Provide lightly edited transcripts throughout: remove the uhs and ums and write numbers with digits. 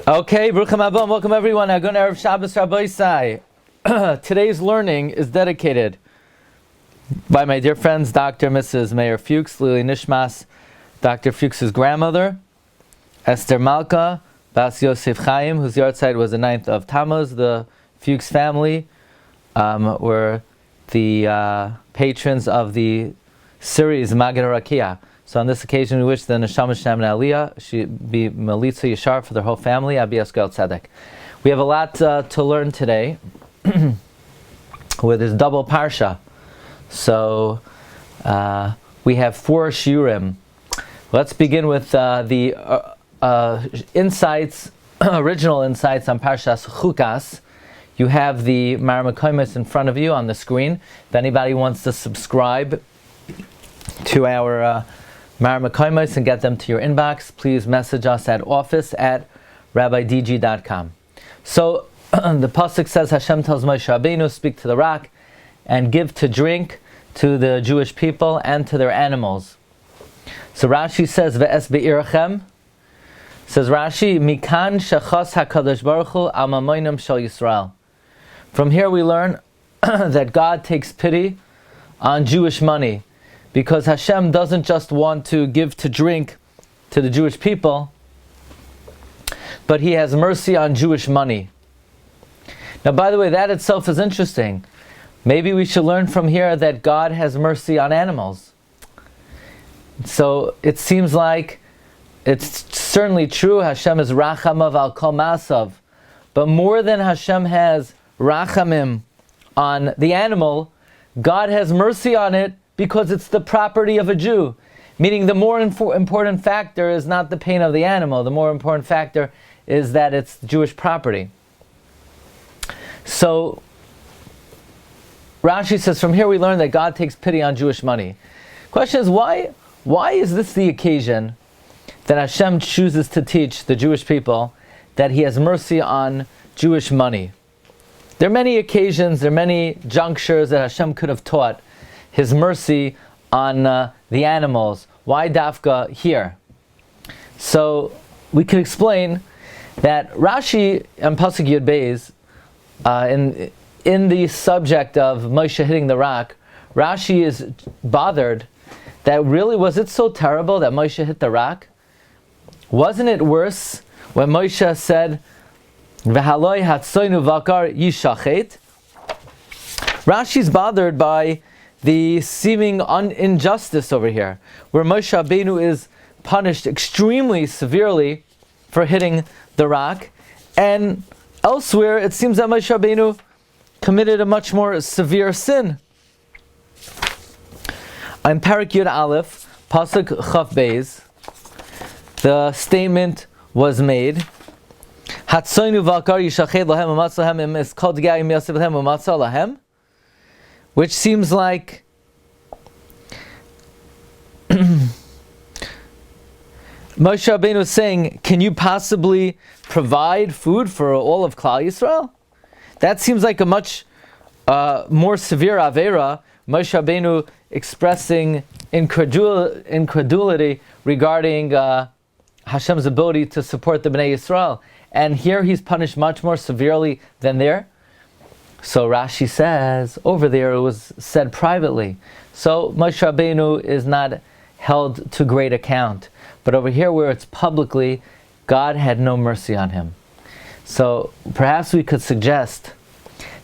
Okay, Brucham Abom, welcome everyone. Agun Erev Shabbos Rabbi Sai. Today's learning is dedicated by my dear friends, Dr. and Mrs. Meir Fuchs, Lili Nishmas, Dr. Fuchs's grandmother, Esther Malka, Bas Yosef Chaim, whose yahrzeit was the 9th of Tammuz. The Fuchs family were the patrons of the series Maggid Harakiah. So on this occasion, we wish the Neshama Shem and Aliyah should be Malitza Yashar for their whole family. Abiyas Gal Tzedek. We have a lot to learn today with this double parsha. So we have 4 Shiurim. Let's begin with the insights, original insights on Parshas Chukas. You have the Maramakoimis in front of you on the screen. If anybody wants to subscribe to our Maramakoimis and get them to your inbox, please message us at office@rabbidg.com. So the pasuk says, Hashem tells Moshe Rabbeinu, speak to the rock and give to drink to the Jewish people and to their animals. So Rashi says, Ve'es be'irachem, says Rashi, Mikan shachas HaKadosh Baruch Hu al mamonim shel Yisrael. From here we learn that God takes pity on Jewish money, because Hashem doesn't just want to give to drink to the Jewish people, but He has mercy on Jewish money. Now, by the way, that itself is interesting. Maybe we should learn from here that God has mercy on animals. So it seems like it's certainly true, Hashem is Rachamav al Kol Masav, but more than Hashem has Rachamim on the animal, God has mercy on it because it's the property of a Jew. Meaning the more important factor is not the pain of the animal, the more important factor is that it's Jewish property. So Rashi says, from here we learn that God takes pity on Jewish money. Question is, why is this the occasion that Hashem chooses to teach the Jewish people that He has mercy on Jewish money? There are many occasions, there are many junctures that Hashem could have taught His mercy on the animals. Why dafka here? So we can explain that Rashi and Pasuk Yud Beis, in the subject of Moshe hitting the rock, Rashi is bothered that really, was it so terrible that Moshe hit the rock? Wasn't it worse when Moshe said, V'haloi hatsoinu vakar yishachet? Rashi's bothered by the seeming injustice over here, where Moshe Rabbeinu is punished extremely severely for hitting the rock, and elsewhere it seems that Moshe Rabbeinu committed a much more severe sin. On Parak Yud Aleph, Pasuk Chaf Beis, the statement was made, Hatsoinu vakar yishachet lahem umatz lahem im es kol dgayim yaseh lahem umatz lahem, which seems like Moshe Rabbeinu is saying, can you possibly provide food for all of Klal Yisrael? That seems like a much more severe Avera. Moshe Rabbeinu expressing incredulity regarding Hashem's ability to support the Bnei Yisrael. And here he's punished much more severely than there. So Rashi says, over there it was said privately. So Moshe Rabbeinu is not held to great account. But over here where it's publicly, God had no mercy on him. So perhaps we could suggest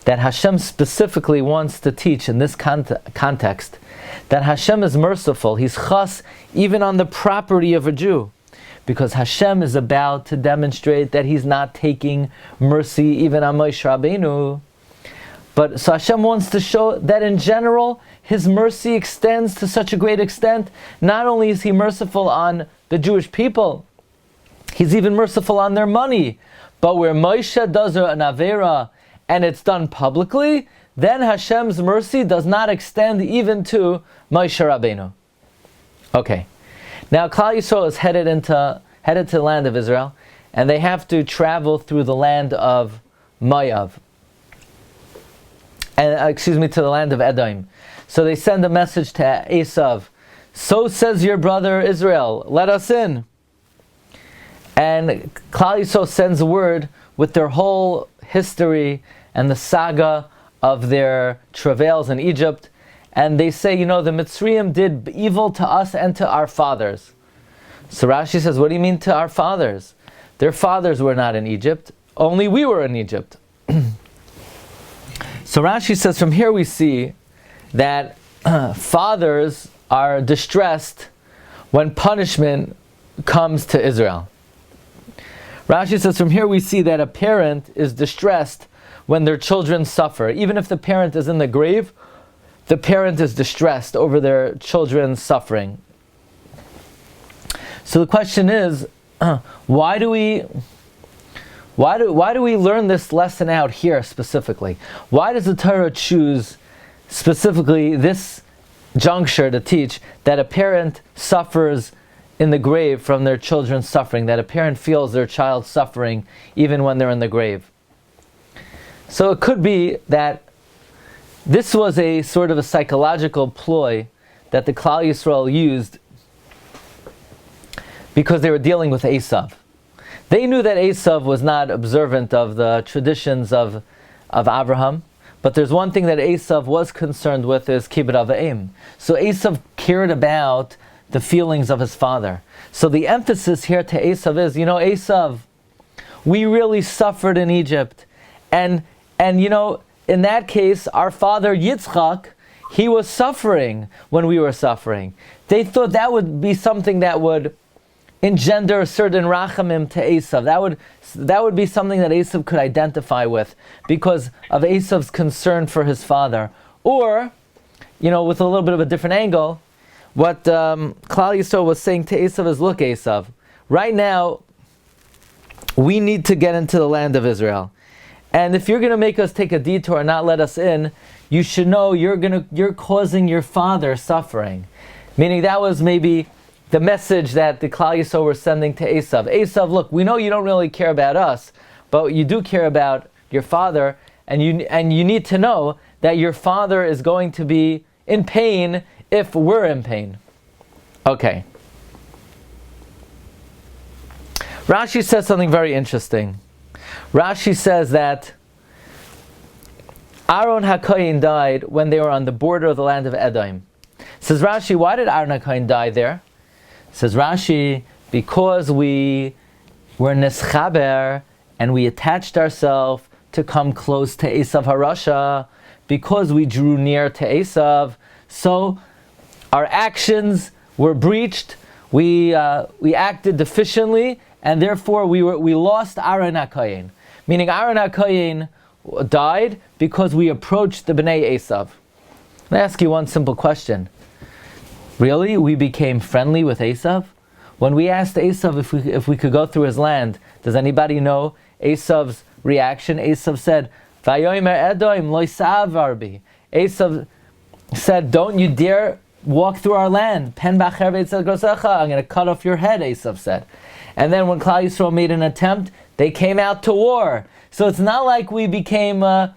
that Hashem specifically wants to teach in this context that Hashem is merciful. He's chas even on the property of a Jew, because Hashem is about to demonstrate that He's not taking mercy even on Moshe Rabbeinu. But so Hashem wants to show that in general, His mercy extends to such a great extent. Not only is He merciful on the Jewish people, He's even merciful on their money. But where Moshe does an Avera and it's done publicly, then Hashem's mercy does not extend even to Moshe Rabbeinu. Okay. Now Klal Yisrael is headed to the land of Israel, and they have to travel through the land of Moav. To the land of Edom. So they send a message to Esav. So says your brother Israel, let us in. And Klal Yisrael sends word with their whole history and the saga of their travails in Egypt. And they say, the Mitzrayim did evil to us and to our fathers. So Rashi says, what do you mean to our fathers? Their fathers were not in Egypt. Only we were in Egypt. So Rashi says, from here we see that fathers are distressed when punishment comes to Israel. Rashi says, from here we see that a parent is distressed when their children suffer. Even if the parent is in the grave, the parent is distressed over their children's suffering. So the question is, why do we learn this lesson out here specifically? Why does the Torah choose specifically this juncture to teach that a parent suffers in the grave from their children's suffering, that a parent feels their child suffering even when they're in the grave? So it could be that this was a sort of a psychological ploy that the Klal Yisrael used because they were dealing with Esav. They knew that Esav was not observant of the traditions of Abraham, but there's one thing that Esav was concerned with is kibbud av v'em. So Esav cared about the feelings of his father. So the emphasis here to Esav is, Esav, we really suffered in Egypt. And in that case, our father Yitzchak, he was suffering when we were suffering. They thought that would be something that would engender a certain rachamim to Esav. That would be something that Esav could identify with because of Esav's concern for his father. Or, with a little bit of a different angle, what Klal Yisrael was saying to Esav is, look, Esav, right now, we need to get into the land of Israel. And if you're going to make us take a detour and not let us in, you should know you're causing your father suffering. Meaning that was maybe the message that the Klal Yisrael were sending to Esav. Esav, look, we know you don't really care about us, but you do care about your father, and you need to know that your father is going to be in pain if we're in pain. Okay. Rashi says something very interesting. Rashi says that Aaron HaKohen died when they were on the border of the land of Edom. Says Rashi, why did Aaron HaKohen die there? Says Rashi, because we were neschaber and we attached ourselves to come close to Esav HaRasha, because we drew near to Esav, so our actions were breached, we acted deficiently, and therefore we lost Aaron HaKohen. Meaning Aaron HaKohen died because we approached the Bnei Esav. Let me ask you one simple question. Really? We became friendly with Esav? When we asked Esav if we could go through his land, does anybody know Esav's reaction? Esav said, Vayomer Edom lo sa'avar bi. Esav said, don't you dare walk through our land. Pen b'acher b'etzad grosecha. I'm going to cut off your head, Esav said. And then when Klal Yisrael made an attempt, they came out to war. So it's not like we became, it's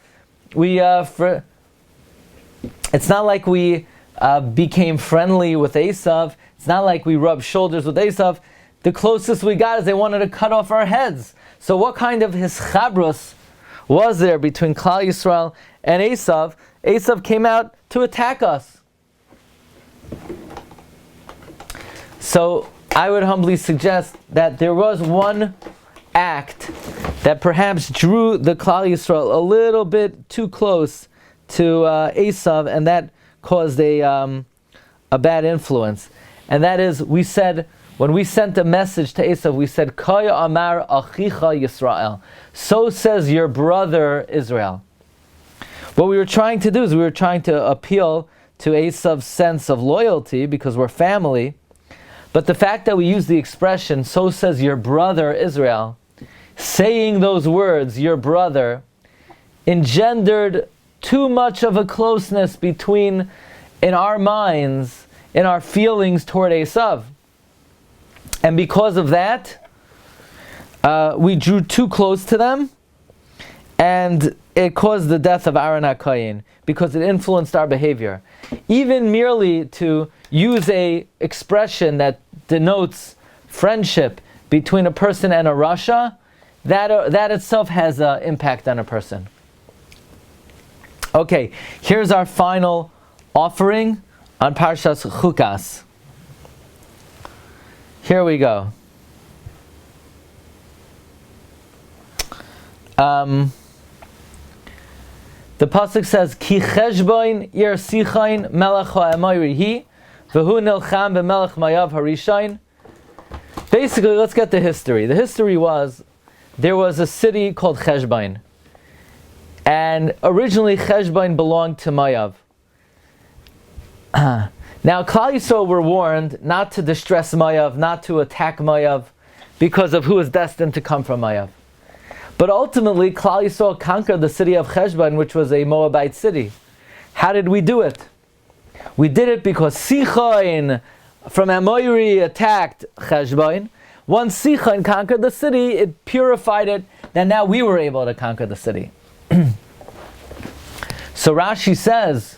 not like we became friendly with Esav. It's not like we rubbed shoulders with Esav. The closest we got is they wanted to cut off our heads. So what kind of hischabros was there between Klal Yisrael and Esav? Esav came out to attack us. So I would humbly suggest that there was one act that perhaps drew the Klal Yisrael a little bit too close to Esav, and that caused a bad influence. And that is, we said, when we sent a message to Esav, we said, Kaya amar achicha Yisrael. So says your brother Israel. What we were trying to do is we were trying to appeal to Esav's sense of loyalty because we're family. But the fact that we use the expression, so says your brother Israel, saying those words, your brother, engendered too much of a closeness between, in our minds, in our feelings toward Esav. And because of that, we drew too close to them, and it caused the death of Aaron HaKohen, because it influenced our behavior. Even merely to use a expression that denotes friendship between a person and a rasha, that itself has an impact on a person. Okay, here's our final offering on Parshas Chukas. Here we go. The pasuk says, "Ki cheshboin yer sichain melech ha'amayri hi, v'hu nilcham b'melech mayav harishain." Basically, let's get the history. The history was, there was a city called Cheshboin, and originally Cheshboin belonged to Mayav. Now, Klal Yisrael were warned not to distress Mayav, not to attack Mayav, because of who is destined to come from Mayav. But ultimately, Klal Yisrael conquered the city of Cheshboin, which was a Moabite city. How did we do it? We did it because Sichain from Amoyri attacked Cheshboin. Once Sichain conquered the city, it purified it, and now we were able to conquer the city. So Rashi says,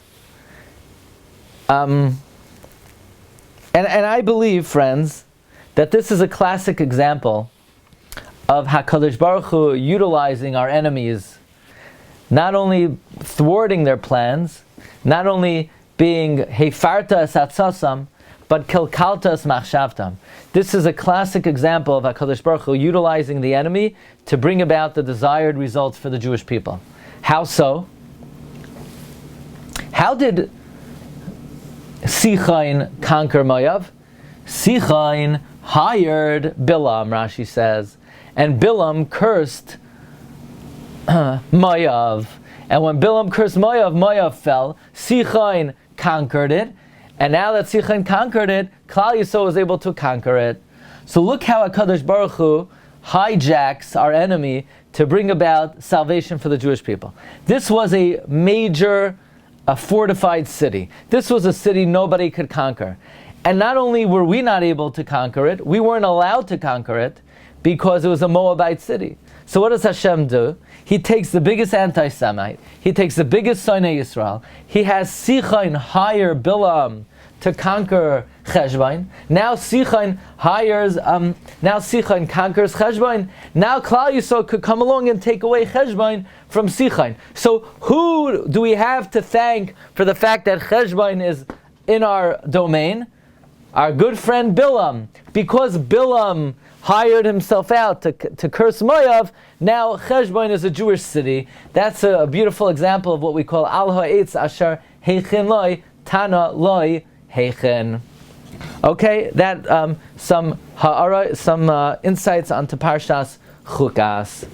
and I believe, friends, that this is a classic example of HaKadosh Baruch Hu utilizing our enemies, not only thwarting their plans, not only being Hefarta es atzasam, but Kilkalta es machshavtam. This is a classic example of HaKadosh Baruch Hu utilizing the enemy to bring about the desired results for the Jewish people. How so? How did Sichain conquer Mayav? Sichain hired Bilam, Rashi says, and Bilam cursed Mayav. And when Bilam cursed Mayav, Mayav fell. Sichain conquered it. And now that Sichain conquered it, Klal Yisrael was able to conquer it. So look how HaKadosh Baruch Hu hijacks our enemy to bring about salvation for the Jewish people. This was a major, fortified city. This was a city nobody could conquer. And not only were we not able to conquer it, we weren't allowed to conquer it because it was a Moabite city. So what does Hashem do? He takes the biggest anti-Semite, he takes the biggest Sonei Yisrael, he has Sichain hire Bilam to conquer Cheshboin. Now Sichain conquers Cheshboin. Now Klal Yisrael could come along and take away Cheshboin from Sichain. So who do we have to thank for the fact that Cheshboin is in our domain? Our good friend Bilam. Because Bilam hired himself out to curse Moav, now Cheshboin is a Jewish city. That's a beautiful example of what we call Al Ha'etz Asher Heichen Loi Tana Loi Heichen. Okay, that some insights onto Parshas Chukas.